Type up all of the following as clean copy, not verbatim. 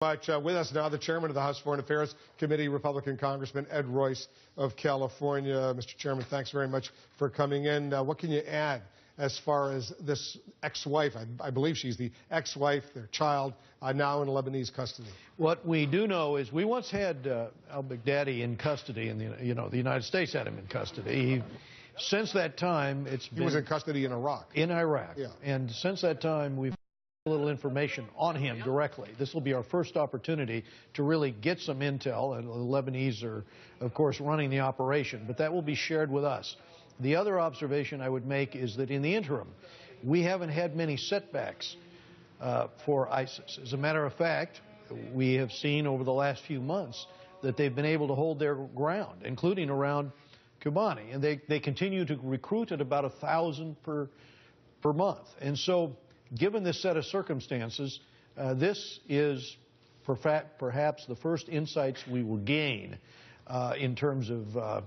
With us now, the chairman of the House Foreign Affairs Committee, Republican Congressman Ed Royce of California. Mr. Chairman, thanks very much for coming in. What can you add as far as this ex-wife? I believe she's the ex-wife, their child, now in Lebanese custody. What we do know is we once had al-Baghdadi in custody, and the United States had him in custody. Since that time, he was in custody in Iraq. In Iraq, yeah. And since that time, we've little information on him directly. This will be our first opportunity to really get some intel, and the Lebanese are, of course, running the operation, but that will be shared with us. The other observation I would make is that in the interim, we haven't had many setbacks for ISIS. As a matter of fact, we have seen over the last few months that they've been able to hold their ground, including around Kobani, and they continue to recruit at about 1,000 per month. And so, given this set of circumstances, this is perhaps the first insights we will gain in terms of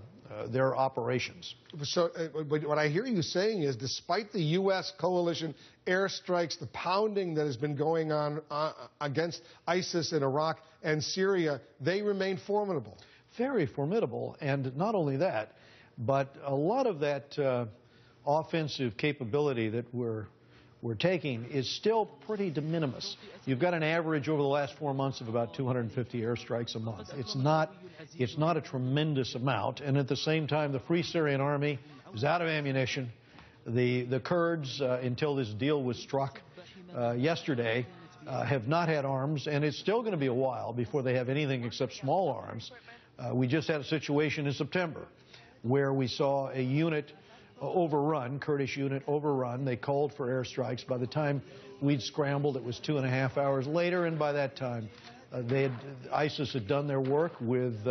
their operations. So what I hear you saying is, despite the U.S. coalition airstrikes, the pounding that has been going on against ISIS in Iraq and Syria, they remain formidable. Very formidable, and not only that, but a lot of that offensive capability that we're taking is still pretty de minimis. You've got an average over the last 4 months of about 250 airstrikes a month. It's not a tremendous amount, and at the same time, the Free Syrian Army is out of ammunition. The Kurds, until this deal was struck yesterday, have not had arms, and it's still going to be a while before they have anything except small arms. We just had a situation in September where we saw a unit overrun, Kurdish unit overrun. They called for airstrikes. By the time we'd scrambled, it was 2.5 hours later, and by that time, ISIS had done their work with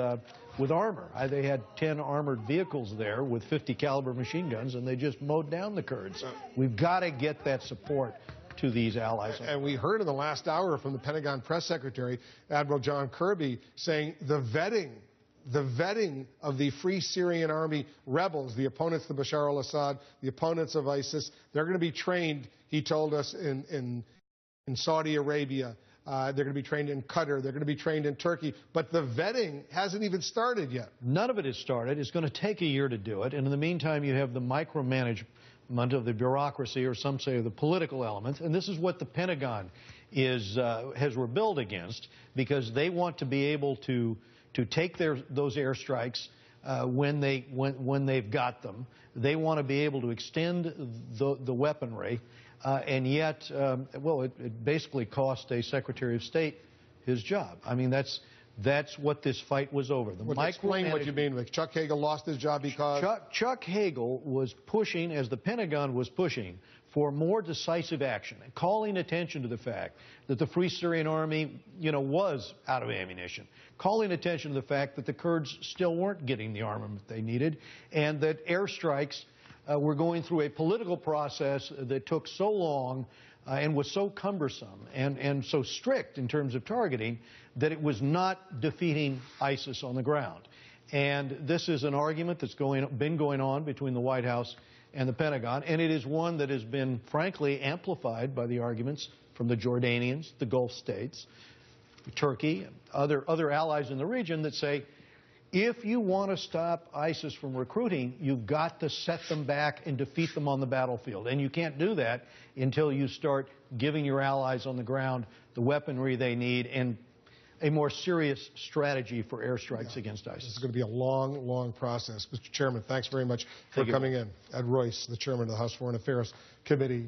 armor. They had 10 armored vehicles there with 50 caliber machine guns, and they just mowed down the Kurds. We've got to get that support to these allies. And we heard in the last hour from the Pentagon press secretary, Admiral John Kirby, saying the vetting of the Free Syrian Army rebels, the opponents of Bashar al-Assad, the opponents of ISIS, they're going to be trained, he told us, in Saudi Arabia. They're going to be trained in Qatar. They're going to be trained in Turkey. But the vetting hasn't even started yet. None of it has started. It's going to take a year to do it. And in the meantime, you have the micromanagement of the bureaucracy, or some say the political elements. And this is what the Pentagon has rebelled against, because they want to be able to take those airstrikes when they've got them. They want to be able to extend the weaponry, and yet, it basically cost a Secretary of State his job. I mean, that's what this fight was over. Explain what you mean. Like Chuck Hagel lost his job because Chuck Hagel was pushing, as the Pentagon was pushing, for more decisive action, and calling attention to the fact that the Free Syrian Army, was out of ammunition, calling attention to the fact that the Kurds still weren't getting the armament they needed, and that airstrikes were going through a political process that took so long and was so cumbersome and so strict in terms of targeting that it was not defeating ISIS on the ground. And this is an argument that's been going on between the White House and the Pentagon, and it is one that has been, frankly, amplified by the arguments from the Jordanians, the Gulf states, Turkey, and other allies in the region that say, if you want to stop ISIS from recruiting, you've got to set them back and defeat them on the battlefield. And you can't do that until you start giving your allies on the ground the weaponry they need and a more serious strategy for airstrikes against ISIS. This is going to be a long, long process. Mr. Chairman, thanks very much for coming in. Ed Royce, the chairman of the House Foreign Affairs Committee.